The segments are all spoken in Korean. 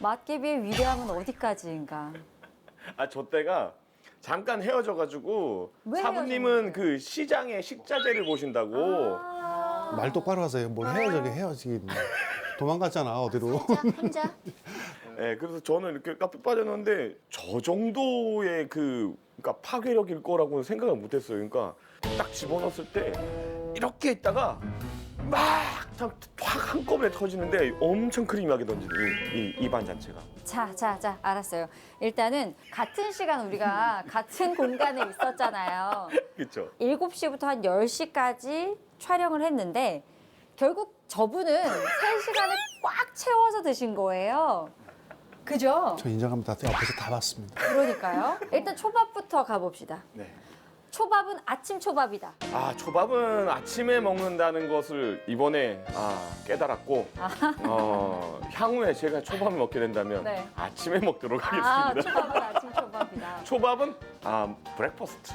맛개비의 위대함은 어디까지인가? 아, 저 때가 잠깐 헤어져가지고 왜 사부님은 헤어졌는데요? 그 시장의 식자재를 보신다고. 말 똑바로 하세요. 뭘 헤어지긴. 도망갔잖아 어디로. 혼자? 네, 그래서 저는 이렇게 카페 빠졌는데 저 정도의 그러니까 파괴력일 거라고는 생각을 못했어요. 그러니까 딱 집어넣었을 때 이렇게 있다가 막확 한꺼번에 터지는데 엄청 크리미하게 던지는 이반 자체가. 자, 알았어요. 일단은 같은 시간 우리가 같은 공간에 있었잖아요. 그렇죠. 7시부터 한 10시까지 촬영을 했는데 결국 저분은 3시간을 꽉 채워서 드신 거예요. 그죠? 저 인정합니다. 옆에서 다 봤습니다. 그러니까요. 일단 초밥부터 가봅시다. 네. 초밥은 아침 초밥이다. 아, 초밥은 아침에 먹는다는 것을 이번에 깨달았고 향후에 제가 초밥을 먹게 된다면 네. 아침에 먹도록 아, 하겠습니다. 초밥은 아침 초밥이다. 초밥은 브렉퍼스트.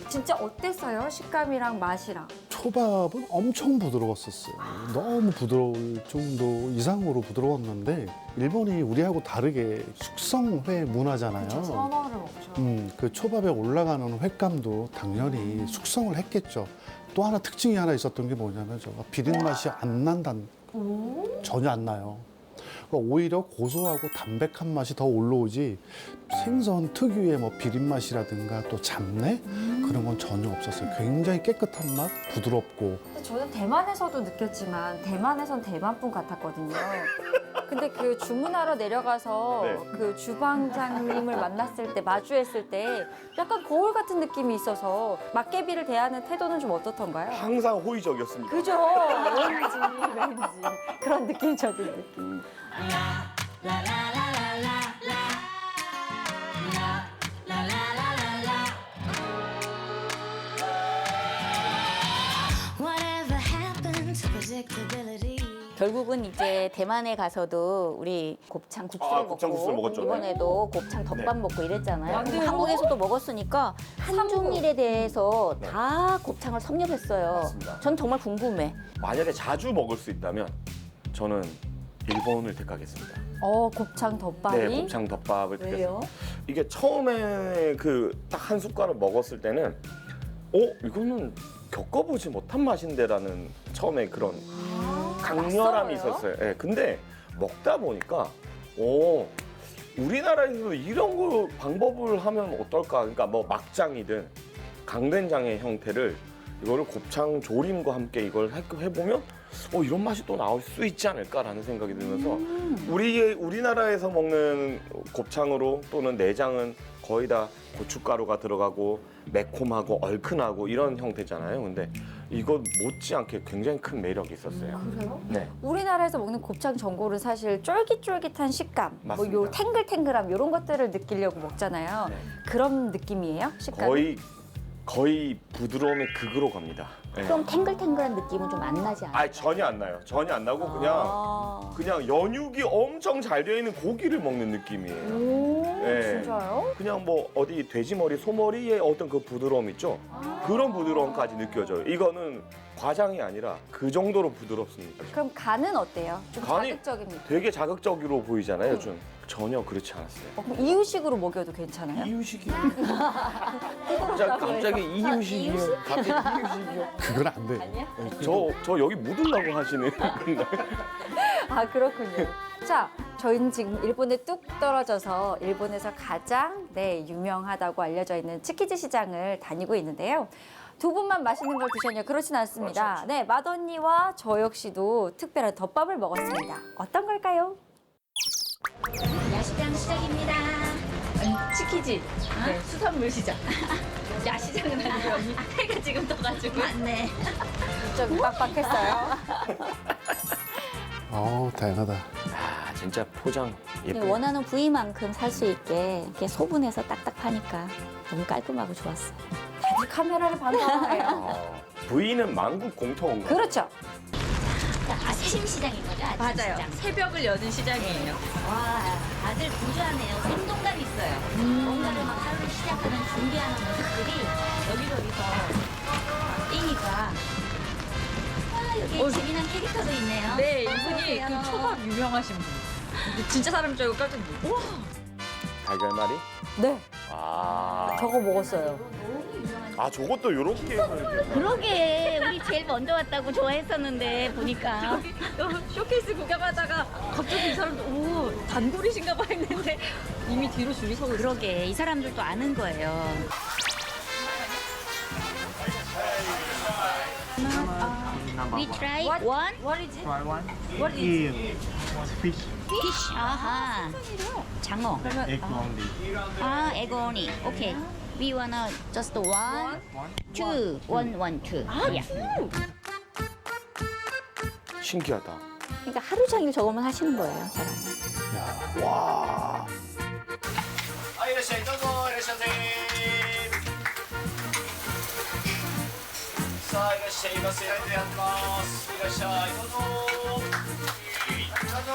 진짜 어땠어요? 식감이랑 맛이랑. 초밥은 엄청 부드러웠었어요. 너무 부드러울 정도 이상으로 부드러웠는데 일본이 우리하고 다르게 숙성회 문화잖아요. 선어를 먹죠. 그 초밥에 올라가는 횟감도 당연히 숙성을 했겠죠. 또 하나 특징이 하나 있었던 게 뭐냐면 저가 비린 맛이 안 난다는 전혀 안 나요. 그러니까 오히려 고소하고 담백한 맛이 더 올라오지 생선 특유의 뭐 비린 맛이라든가 또 잡내 그런 건 전혀 없었어요. 굉장히 깨끗한 맛, 부드럽고. 근데 저는 대만에서도 느꼈지만 대만에선 대만분 같았거든요. 근데 그 주문하러 내려가서 네. 그 주방장님을 만났을 때 마주했을 때 약간 거울 같은 느낌이 있어서 맛개비를 대하는 태도는 좀 어떻던가요? 항상 호의적이었습니다. 그죠? 왠지 그런 느낌적인 느낌. Whatever happens, predictability. 결국은 이제 대만에 가서도 우리 곱창 국수를 먹고 곱창 국수를 먹었죠. 이번에도 곱창 덮밥 네. 먹고 이랬잖아요. 맞네요. 한국에서도 먹었으니까 한중일에 대해서 네. 다 곱창을 섭렵했어요. 맞습니다. 전 정말 궁금해. 만약에 자주 먹을 수 있다면 저는 일본을 택하겠습니다. 곱창 덮밥이? 네, 곱창 덮밥을 왜요? 택했습니다. 이게 처음에 그 딱 한 숟가락 먹었을 때는 이거는 겪어보지 못한 맛인데라는 처음에 그런 강렬함이 낯설어요? 있었어요. 네, 근데 먹다 보니까 우리나라에서도 이런 거 방법을 하면 어떨까? 그러니까 뭐 막장이든 강된장의 형태를 이거를 곱창 조림과 함께 이걸 해보면 이런 맛이 또 나올 수 있지 않을까라는 생각이 들면서 우리나라에서 먹는 곱창으로 또는 내장은 거의 다 고춧가루가 들어가고 매콤하고 얼큰하고 이런 형태잖아요. 근데 이거 못지않게 굉장히 큰 매력이 있었어요. 그래요? 네. 우리나라에서 먹는 곱창 전골은 사실 쫄깃쫄깃한 식감, 맞습니다. 요 탱글탱글함 이런 것들을 느끼려고 먹잖아요. 네. 그런 느낌이에요? 식감? 거의 부드러움의 극으로 갑니다. 네. 그럼 탱글탱글한 느낌은 좀 안 나지 않아요? 전혀 안 나요. 전혀 안 나고 아. 그냥 연육이 엄청 잘 되어 있는 고기를 먹는 느낌이에요. 오, 네. 진짜요? 그냥 뭐 어디 돼지머리, 소머리의 어떤 그 부드러움 있죠? 그런 부드러움까지 느껴져요. 이거는 과장이 아니라 그 정도로 부드럽습니다. 그럼 간은 어때요? 좀 간이- 자극적입니다. 되게 자극적으로 보이잖아요, 좀. 전혀 그렇지 않았어요. 그럼 이유식으로 먹여도 괜찮아요? 이유식이요? 갑자기 이유식이요? 갑자기 이유식이요? 그건 안 돼. 아니야? 저 여기 묻으려고 하시는 아, 그렇군요. 자, 저희는 지금 일본에 뚝 떨어져서 일본에서 가장 유명하다고 알려져 있는 츠키지 시장을 다니고 있는데요. 두 분만 맛있는 걸 드셨냐? 그렇진 않습니다. 네, 맏언니와 저 역시도 특별한 덮밥을 먹었습니다. 어떤 걸까요? 야시장 시작입니다. 치키지. 네, 수산물 시장. 야시장은 아니고 언니 해가 지금 떠가지고. 맞네. 좀 빡빡했어요. 다양하다. 진짜 포장 예쁘게. 원하는 부위만큼 살 수 있게 이렇게 소분해서 딱딱 파니까 너무 깔끔하고 좋았어요. 다들 카메라를 반가워해요. 부위는 만국 공통인가요? 그렇죠. 아침 시장인 거죠? 아침 맞아요. 시장. 새벽을 여는 시장이에요. 와, 다들 분주하네요. 생동감 있어요. 뭔가를 막 하루 시작하는 준비하는 모습들이 여기저기서 띄니까. 와, 여기 재미난 캐릭터도 있네요. 네, 이분이 어서오세요. 그 초밥 유명하신 분. 진짜 사람 줄 알고 깜짝 놀랐어. 우와. 달걀말이? 네, 아, 저거 먹었어요. 아 저것도 요렇게 해서 이렇게. 그러게 우리 제일 먼저 왔다고 좋아했었는데 보니까 쇼케이스 구경하다가 갑자기 이 사람도 오 단골이신가 봐 했는데 이미 뒤로 줄이 서고 있어. 그러게 이 사람들도 아는 거예요. We try one What is it? What is fish, fish. 아하. 장어. egg only. 아, 에고니. 오케이. We wanna just one, two, one, two. Yeah. 신기하다. 그러니까 하루 종일 저거만 하시는 거예요, 저랑. 와. はい、いらっしゃい、どうぞ、いらっしゃいませ。さあ、いらっしゃいませ。ライトやってます。いらっしゃい、どうぞ。どうぞ。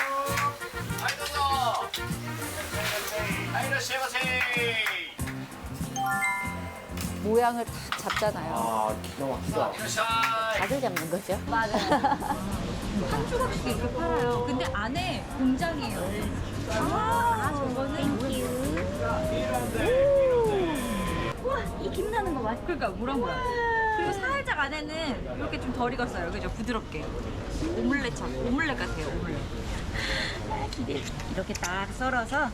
はい、どうぞ。はい、いらっしゃいませ。 모양을 딱 잡잖아요. 아 기가 막히다. いらっしゃい。 닭을 잡는 거죠. 한 조각씩 이렇게 팔아요. 근데 안에 공장이에요. 아, 저거는 우와, 이 김 나는 거 맞아. 그러니까 뭐야. 그리고 살짝 안에는 이렇게 좀 덜 익었어요. 그죠? 부드럽게. 오믈렛 같아요. 오믈렛. 기대. 이렇게 딱 썰어서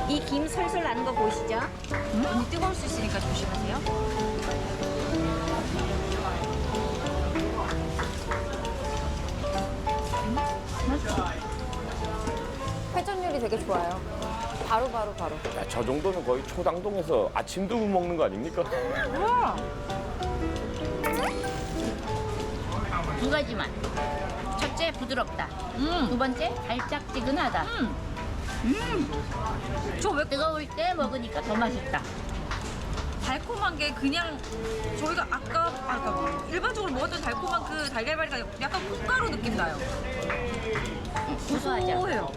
이 김 솔솔 나는 거 보이시죠? 언니 뜨거울 수 있으니까 조심하세요. 회전율이 되게 좋아요. 바로. 야, 저 정도는 거의 초당동에서 아침도 못 먹는 거 아닙니까? 두 가지만. 첫째 부드럽다. 두 번째 달짝지근하다. 저 왜 뜨거울 때 먹으니까 더 맛있다. 달콤한 게 그냥 저희가 아까 일반적으로 먹었던 달콤한 그 달걀말이가 약간 콩가루 느낌 나요. 고소하죠. 고소해요.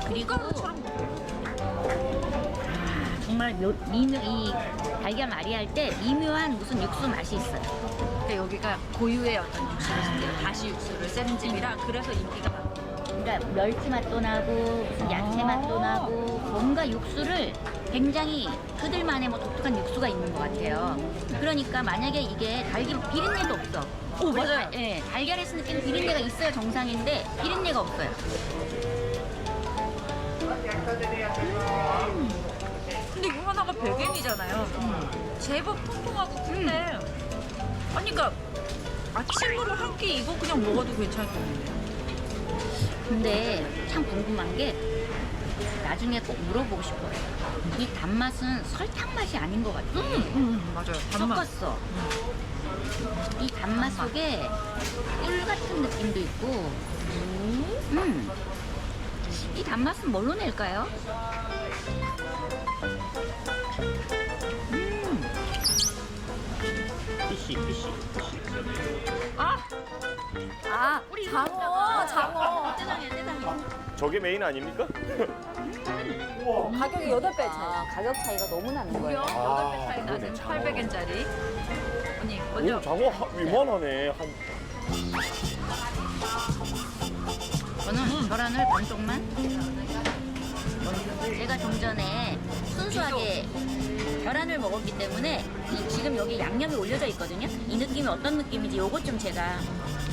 그리고 콩가루처럼 정말 이 달걀말이 할 때 미묘한 무슨 육수 맛이 있어요. 근데 여기가 고유의 어떤 육수를 쓴대요. 다시 육수를 쓰는 집이라 그래서 인기가 많아요. 그러니까 멸치 맛도 나고 무슨 야채 맛도 나고 뭔가 육수를 굉장히 그들만의 뭐 독특한 육수가 있는 것 같아요. 그러니까 만약에 이게 비린내도 없어. 오, 맞아요. 예, 달걀에서 느끼는 비린내가 있어야 정상인데 비린내가 없어요. 근데 이거 하나가 100엔이잖아요. 제법 통통하고 큰데 아니 그러니까 아침으로 한 끼 이거 그냥 먹어도 괜찮을 것 같아요. 근데 참 궁금한 게 나중에 꼭 물어보고 싶어요. 이 단맛은 설탕 맛이 아닌 것 같아. 맞아요. 단맛. 섞었어. 이 단맛 속에 꿀 같은 느낌도 있고. 이 단맛은 뭘로 낼까요? Fishy, fishy. 아, 장어. 세상에. 저게 메인 아닙니까? 가격이 8배 차이. 아, 가격 차이가 너무 나는 거예요. 무려 8배 차이 그러네, 나는 장어. 800엔짜리. 언니 오, 먼저 장어 이만하네. 저는 계란을 반쪽만. 제가 좀 전에 순수하게 계란을 먹었기 때문에 지금 여기 양념이 올려져 있거든요. 이 느낌이 어떤 느낌인지 요것 좀 제가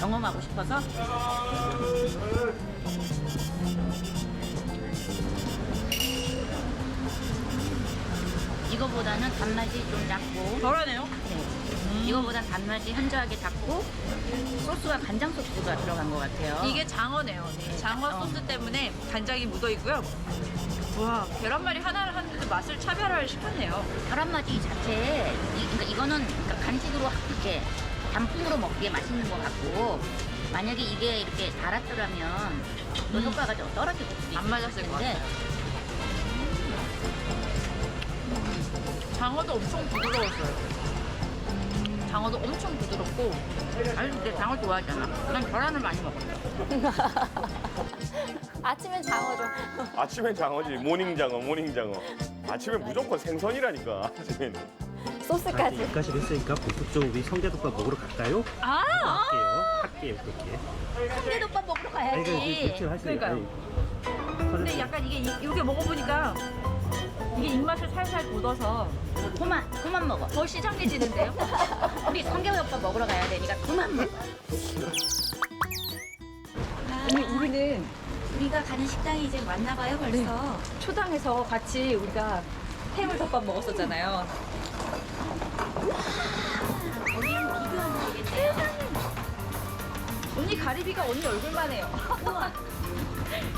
경험하고 싶어서. 이거보다는 단맛이 좀 작고. 덜하네요. 네. 이거보단 단맛이 현저하게 작고 소스가 간장 소스가 들어간 것 같아요. 이게 장어네요. 네. 장어 소스 때문에 간장이 묻어 있고요. 와 계란말이 하나를 하는데도 맛을 차별화를 시켰네요. 계란말이 이 자체에 그러니까 이거는 그러니까 간식으로 이렇게 단품으로 먹기에 맛있는 것 같고 만약에 이게 이렇게 달았더라면 또 효과가 좀 떨어질 수도 있을 안 맞았을 것 텐데. 장어도 엄청 부드러웠어요. 장어도 엄청 부드럽고. 아니 근데 장어 좋아하잖아. 난 계란을 많이 먹었어. 아침엔 장어죠. 아침엔 장어지. 모닝 장어. 아침엔 무조건 생선이라니까. 아침에는. 소스까지. 여기까지 됐으니까 북부 쪽 우리 성대덮밥 먹으러 갈까요? 아 갈게요. 할게요, 그렇게. 성게덮밥 먹으러 아, 이거 가야지. 대충 하세요. 그러니까요. 근데 약간 이렇게 먹어보니까 이게 입맛을 살살 돋아서 그만 먹어. 더 시장해지는데요? 우리 성게덮밥 먹으러 가야 되니까 그만 먹어. 우리는 우리가 가는 식당이 이제 왔나 봐요, 벌써. 초당에서 같이 우리가 해물덮밥 먹었었잖아요. 거기랑 비교하면 되겠네요. 언니 가리비가 언니 얼굴만 해요.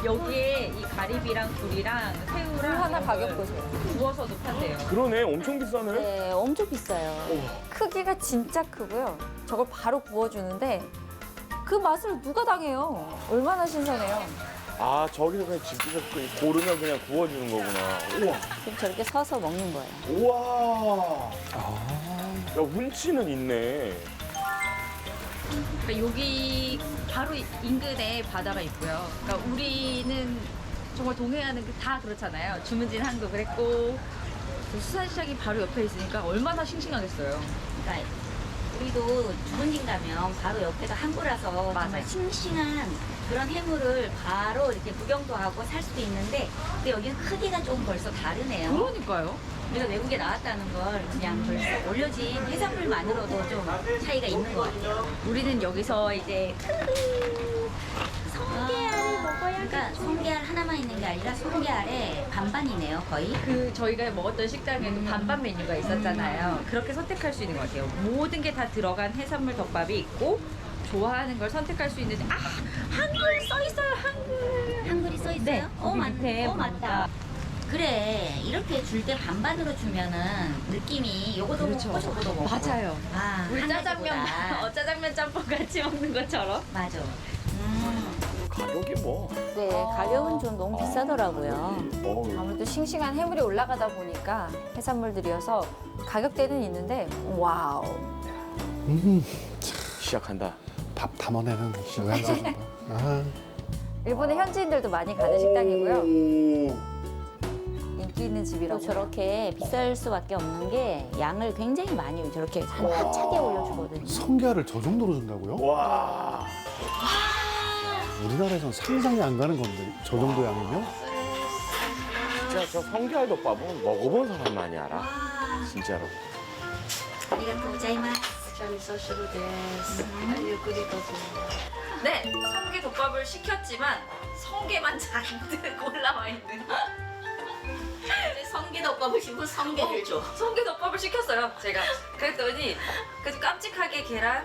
여기에 이 가리비랑 굴이랑 새우랑 굴 하나 이런 가격 걸 보세요. 구워서도 판대요. 그러네, 엄청 비싸네. 네, 엄청 비싸요. 크기가 진짜 크고요. 저걸 바로 구워주는데 그 맛을 누가 당해요? 얼마나 신선해요. 아, 저기서 그냥 집에서 고르면 그냥 구워주는 거구나. 우와. 그럼 저렇게 서서 먹는 거예요. 우와. 야, 운치는 있네. 그러니까 여기 바로 인근에 바다가 있고요. 그러니까 우리는 정말 동해안은 다 그렇잖아요. 주문진 항도 그랬고 그 수산시장이 바로 옆에 있으니까 얼마나 싱싱하겠어요. 그러니까 우리도 주문진 가면 바로 옆에가 항구라서 정말 맞아요. 싱싱한 그런 해물을 바로 이렇게 구경도 하고 살 수도 있는데 근데 여기는 크기가 좀 벌써 다르네요. 그러니까요. 우리가 외국에 나왔다는 걸 그냥 벌써 올려진 해산물만으로도 좀 차이가 있는 것 같아요. 우리는 여기서 이제 성게알을 먹어야 그러니까 성게알 하나만 있는 게 아니라 성게알에 반반이네요, 거의. 그 저희가 먹었던 식당에도 반반 메뉴가 있었잖아요. 그렇게 선택할 수 있는 것 같아요. 모든 게 다 들어간 해산물 덮밥이 있고 좋아하는 걸 선택할 수 있는데 한글 써 있어요. 한글. 한글이 써 있어요? 네, 거기 맞- 밑에 맞다. 보니까. 그래, 이렇게 줄 때 반반으로 주면은 느낌이 요거도 그렇죠. 먹고 저거도 먹고. 맞아요. 아, 우리 한 짜장면 가지보다. 짜장면 짬뽕 같이 먹는 것처럼. 맞아. 가격이 뭐. 네, 가격은 좀 너무 비싸더라고요. 어우. 아무래도 싱싱한 해물이 올라가다 보니까 해산물들이어서 가격대는 있는데 와우. 시작한다. 밥 담아내는 모양새입니다. 아, 일본의 현지인들도 많이 가는 식당이고요. 인기 있는 또 집이라고. 저렇게 비쌀 수밖에 없는 게 양을 굉장히 많이 저렇게 차게 올려주거든요. 성게알을 저 정도로 준다고요? 와. 우리나라에선 상상이 안 가는 건데 저 정도 양이면? 진짜 저 성게알 덮밥은 먹어본 사람만이 알아. 진짜로. 아리가또 고자이마스. 네, 성게 덮밥을 시켰지만 성게만 잔뜩 올라와 있는. 성게덮밥을 시고 성게를 줘. 성게 덮밥을 시켰어요, 제가. 그랬더니 그래도 깜찍하게 계란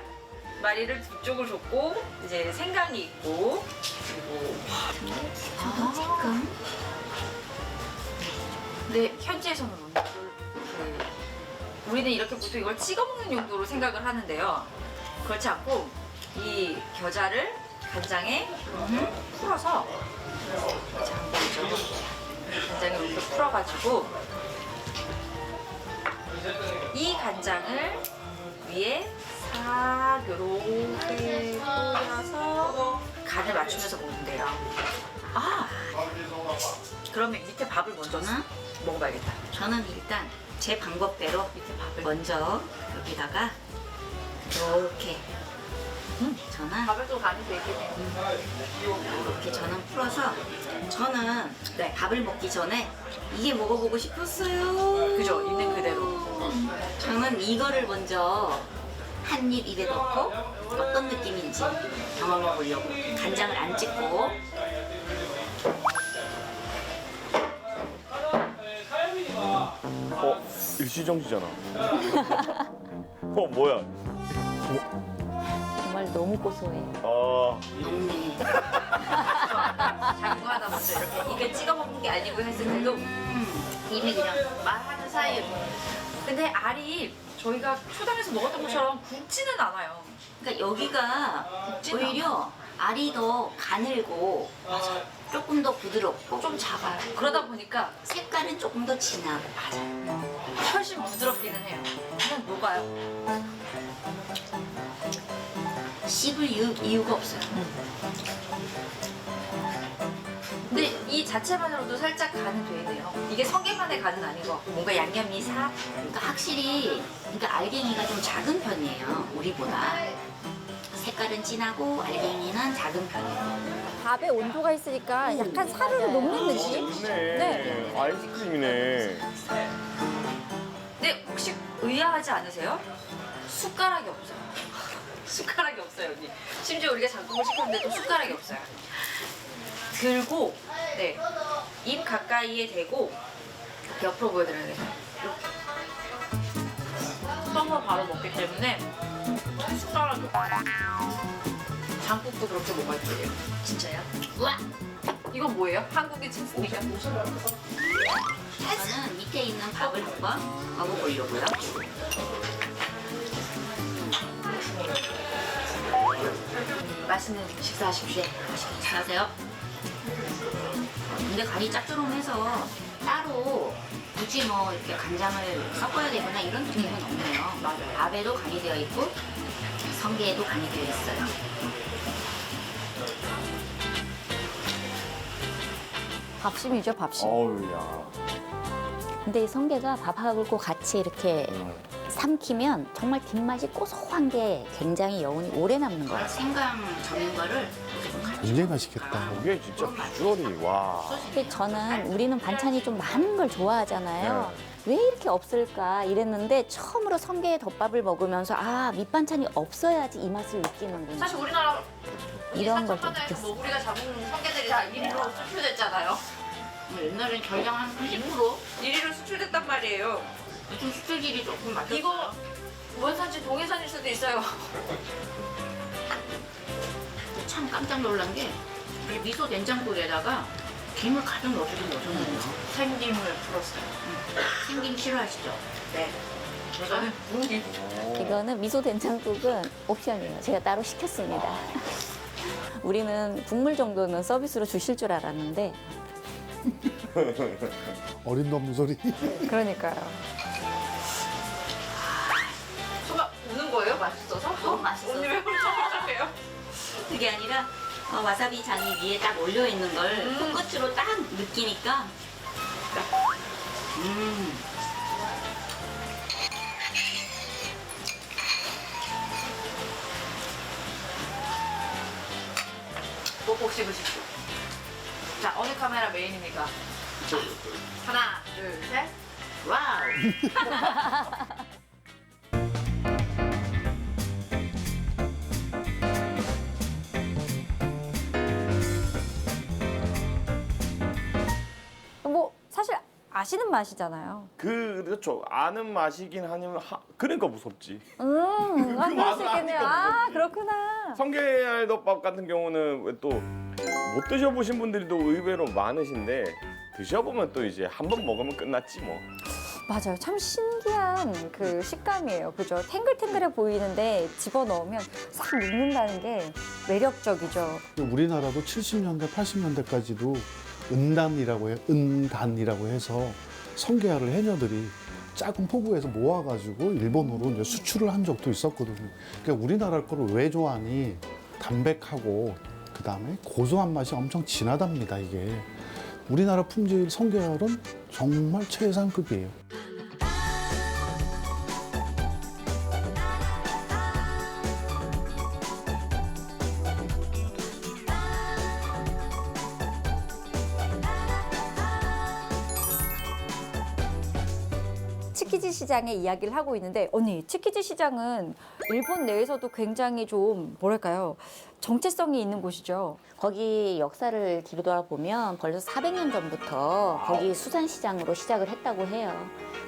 마리를 두 쪽을 줬고 이제 생강이 있고 그리고 잠깐. 근데 현지에서는 이거를 우리는 이렇게 보통 이걸 찍어 먹는 용도로 생각을 하는데요. 그렇지 않고 이 겨자를 간장에 풀어서 자, 보이죠? 간장에 이렇게 풀어가지고 이 간장을 위에 싹 이렇게 뿌려서 간을 맞추면서 먹는데요. 아, 그러면 밑에 밥을 먼저는 먹어봐야겠다. 저는 일단 제 방법대로 밑에 밥을 먼저 여기다가 이렇게 저는 밥을 좀 간이 돼 있긴 해요. 이렇게 저는 풀어서 저는 네. 밥을 먹기 전에 이게 먹어보고 싶었어요. 그죠? 있는 그대로. 저는 이거를 먼저 한 입 입에 넣고 어떤 느낌인지 경험해 보려고 간장을 안 찍고 일시정지잖아. 뭐야? 정말 너무 고소해. 아. 먹네. 장구하다 먼저 이렇게 이게 찍어 먹는 게 아니고 했을 때도 이미 그냥 말하는 사이에. 근데 알이 저희가 초당에서 먹었던 것처럼 굵지는 않아요. 그러니까 여기가 오히려 알이 더 가늘고 조금 더 부드럽고 좀 작아요. 그러다 보니까 색깔은 조금 더 진하고 훨씬 부드럽기는 해요. 그냥 녹아요. 씹을 이유가 없어요. 근데 이 자체만으로도 살짝 간은 돼 있네요. 이게 성게만의 간은 아닌 것 같고 뭔가 양념이 싹. 그러니까 확실히 그러니까 알갱이가 좀 작은 편이에요. 우리보다 색깔은 진하고 알갱이는 작은 편이에요. 밥에 온도가 있으니까 약간 사르르 녹는 느낌? 좋네. 아이스크림이네. 근데 혹시 의아하지 않으세요? 숟가락이 없어요. 숟가락이 없어요, 언니. 심지어 우리가 장국을 시켰는데도 숟가락이 없어요. 들고, 네, 입 가까이에 대고 이렇게 옆으로 보여드려야 돼요. 썸머 바로 먹기 때문에 숟가락이 없어요. 장국도 그렇게 먹어야 돼요. 진짜요? 우와! 이건 뭐예요? 한국인 찬스니까. 저는 밑에 있는 밥을 한번 먹어보려고요. 맛있는 식사하십시오. 맛있게 식사하세요. 근데 간이 짭조름해서 따로 굳이 뭐 이렇게 간장을 섞어야 되거나 이런 느낌은 없네요. 맞아요. 밥에도 간이 되어 있고 성게에도 간이 되어 있어요. 밥심이죠, 밥심. 어우야. 근데 이 성게가 밥하고 같이 이렇게 삼키면 정말 뒷맛이 고소한 게 굉장히 여운이 오래 남는 것 같아요. 생강 절인 거를 좀 같이 굉장히 맛있겠다. 이게 진짜 비주얼이 와. 근데 저는 우리는 반찬이 좀 많은 걸 좋아하잖아요. 왜 이렇게 없을까 이랬는데 처음으로 성게 덮밥을 먹으면서 아 밑반찬이 없어야지 이 맛을 느끼는구나. 사실 우리나라 이런 걸좀 사천만에 느꼈어요. 뭐 우리가 잡은 성게들이 다 1위로 수출됐잖아요. 옛날엔 결정 한 90%? 1위로 수출됐단 말이에요. 요즘 수출질이 조금 맞았어요. 이거 원산지 동해산일 수도 있어요. 참 깜짝 놀란 게 이 미소 된장국에다가 김을 가득 넣어주긴 넣어줬네요. 생김을 풀었어요. 생김 싫어하시죠? 네. 저는 국김. 이거는 미소 된장국은 옵션이에요. 제가 따로 시켰습니다. 우리는 국물 정도는 서비스로 주실 줄 알았는데 어린 놈 소리. 그러니까요. 정말 우는 거예요? 맛있어서? 너무 맛있어서. 언니 왜 그러세요? 그게 아니라 와사비 장이 위에 딱 올려 있는 걸 손끝으로 딱 느끼니까 꼭꼭 씹으십시오. 자, 어느 카메라 메인입니까? 하나, 둘, 셋. 와우. 뭐 사실 아시는 맛이잖아요. 그렇죠. 아는 맛이긴 하지만 그러니까 무섭지. 아, 그럴 맛을 수 있겠네요. 아니까 아, 무섭지. 그렇구나. 성게알덮밥 같은 경우는 왜 또 못 드셔보신 분들이 또 의외로 많으신데 드셔보면 또 이제 한 번 먹으면 끝났지 뭐. 맞아요. 참 신기한 그 식감이에요. 그죠? 탱글탱글해 보이는데 집어넣으면 싹 녹는다는 게 매력적이죠. 우리나라도 70년대, 80년대까지도 은단이라고 해요. 은단이라고 해서 성게알을 해녀들이 작은 포구에서 모아가지고 일본으로 이제 수출을 한 적도 있었거든요. 그러니까 우리나라 거를 왜 좋아하니? 담백하고 그다음에 고소한 맛이 엄청 진하답니다, 이게. 우리나라 품질 성게알은 정말 최상급이에요. 치키지 시장의 이야기를 하고 있는데 언니, 치키지 시장은 일본 내에서도 굉장히 좀 뭐랄까요? 정체성이 있는 곳이죠. 거기 역사를 뒤돌아보면 벌써 400년 전부터 거기 수산시장으로 시작을 했다고 해요.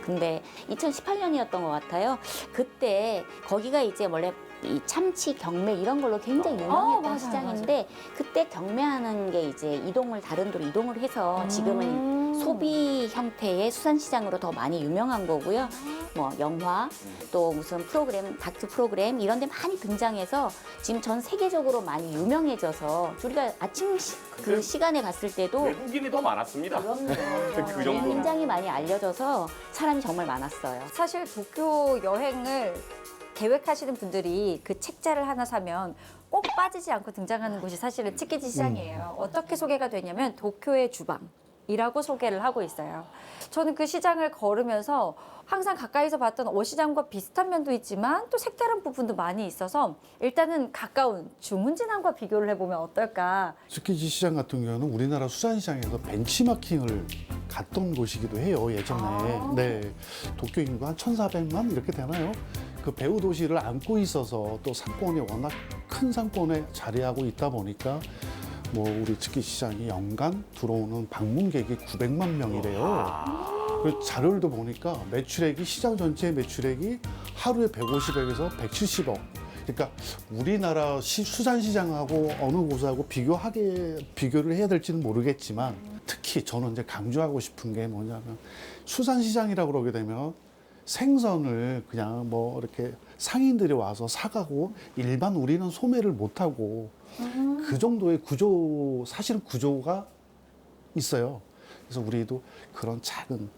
근데 2018년이었던 것 같아요. 그때 거기가 이제 원래 이 참치, 경매 이런 걸로 굉장히 유명했던 맞아요, 시장인데 그때 경매하는 게 이제 이동을 다른 데로 이동을 해서 지금은 소비 형태의 수산시장으로 더 많이 유명한 거고요. 뭐 영화 또 무슨 프로그램, 다큐 프로그램 이런 데 많이 등장해서 지금 전 세계적으로 많이 유명해져서 우리가 아침 그 시간에 갔을 때도 외국인이 더 많았습니다. 그 정도. 굉장히 많이 알려져서 사람이 정말 많았어요. 사실 도쿄 여행을 계획하시는 분들이 그 책자를 하나 사면 꼭 빠지지 않고 등장하는 곳이 사실은 치키지 시장이에요. 어떻게 소개가 되냐면 도쿄의 주방, 이라고 소개를 하고 있어요. 저는 그 시장을 걸으면서 항상 가까이서 봤던 어시장과 비슷한 면도 있지만 또 색다른 부분도 많이 있어서 일단은 가까운 주문진항과 비교를 해보면 어떨까. 스키지 시장 같은 경우는 우리나라 수산시장에서 벤치마킹을 갔던 곳이기도 해요, 예전에. 네. 도쿄 인구 한 1,400만 이렇게 되나요? 그 배후 도시를 안고 있어서 또 상권이 워낙 큰 상권에 자리하고 있다 보니까 뭐 우리 스키 시장이 연간 들어오는 방문객이 900만 명이래요. 그 자료도 보니까 매출액이 시장 전체 매출액이 하루에 150억에서 170억. 그러니까 우리나라 수산시장하고 어느 곳하고 비교를 해야 될지는 모르겠지만 특히 저는 이제 강조하고 싶은 게 뭐냐면 수산시장이라고 그러게 되면 생선을 그냥 뭐 이렇게 상인들이 와서 사가고 일반 우리는 소매를 못하고 그 정도의 사실은 구조가 있어요. 그래서 우리도 그런 작은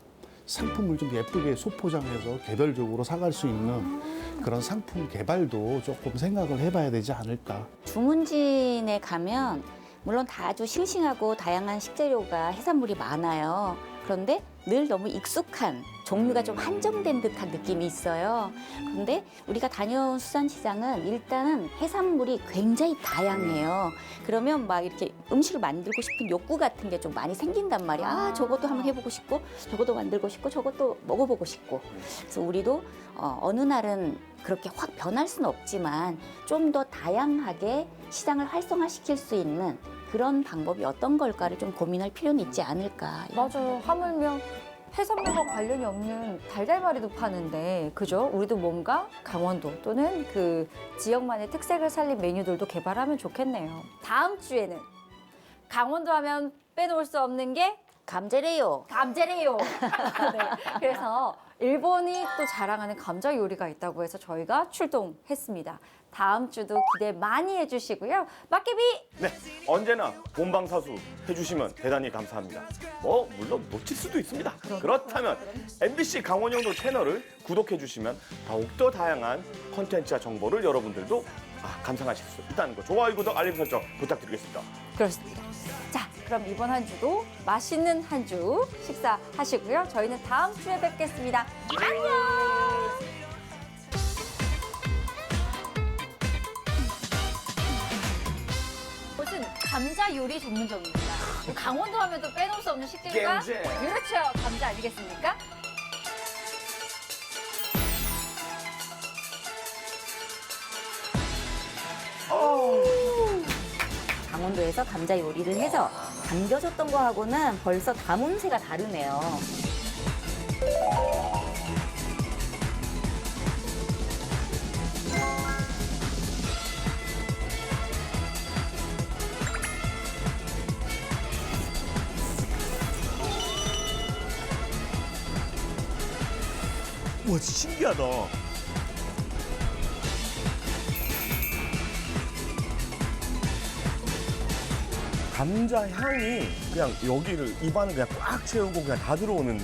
상품을 좀 예쁘게 소포장해서 개별적으로 사갈 수 있는 그런 상품 개발도 조금 생각을 해봐야 되지 않을까. 주문진에 가면 물론 다 아주 싱싱하고 다양한 식재료가 해산물이 많아요. 그런데 늘 너무 익숙한 종류가 좀 한정된 듯한 느낌이 있어요. 그런데 우리가 다녀온 수산시장은 일단은 해산물이 굉장히 다양해요. 그러면 막 이렇게 음식을 만들고 싶은 욕구 같은 게 좀 많이 생긴단 말이야. 아, 저것도 한번 해보고 싶고, 저것도 만들고 싶고, 저것도 먹어보고 싶고. 그래서 우리도 어느 날은 그렇게 확 변할 수는 없지만 좀 더 다양하게 시장을 활성화시킬 수 있는 그런 방법이 어떤 걸까를 좀 고민할 필요는 있지 않을까. 맞아요. 하물며 해산물과 관련이 없는 달달마리도 파는데, 그죠? 우리도 뭔가 강원도 또는 그 지역만의 특색을 살린 메뉴들도 개발하면 좋겠네요. 다음 주에는 강원도 하면 빼놓을 수 없는 게 감자래요. 감자래요. 네. 그래서 일본이 또 자랑하는 감자 요리가 있다고 해서 저희가 출동했습니다. 다음 주도 기대 많이 해주시고요. 막개비! 네, 언제나 본방사수 해주시면 대단히 감사합니다. 뭐 물론 놓칠 수도 있습니다. 그렇다면 MBC 강원영도 채널을 구독해주시면 더욱더 다양한 콘텐츠와 정보를 여러분들도 감상하실 수 있다는 거. 좋아요, 구독, 알림 설정 부탁드리겠습니다. 그렇습니다. 자, 그럼 이번 한 주도 맛있는 한 주 식사하시고요. 저희는 다음 주에 뵙겠습니다. 안녕! 무슨 감자 요리 전문점입니다. 강원도 하면 또 빼놓을 수 없는 식재료가 감자. 그렇죠. 감자 아니겠습니까? 강원도에서 감자 요리를 해서 담겨졌던 거하고는 벌써 담음새가 다르네요. 와, 신기하다. 감자 향이 그냥 여기를 입안을 그냥 꽉 채우고 그냥 다 들어오는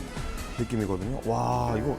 느낌이거든요. 와, 이거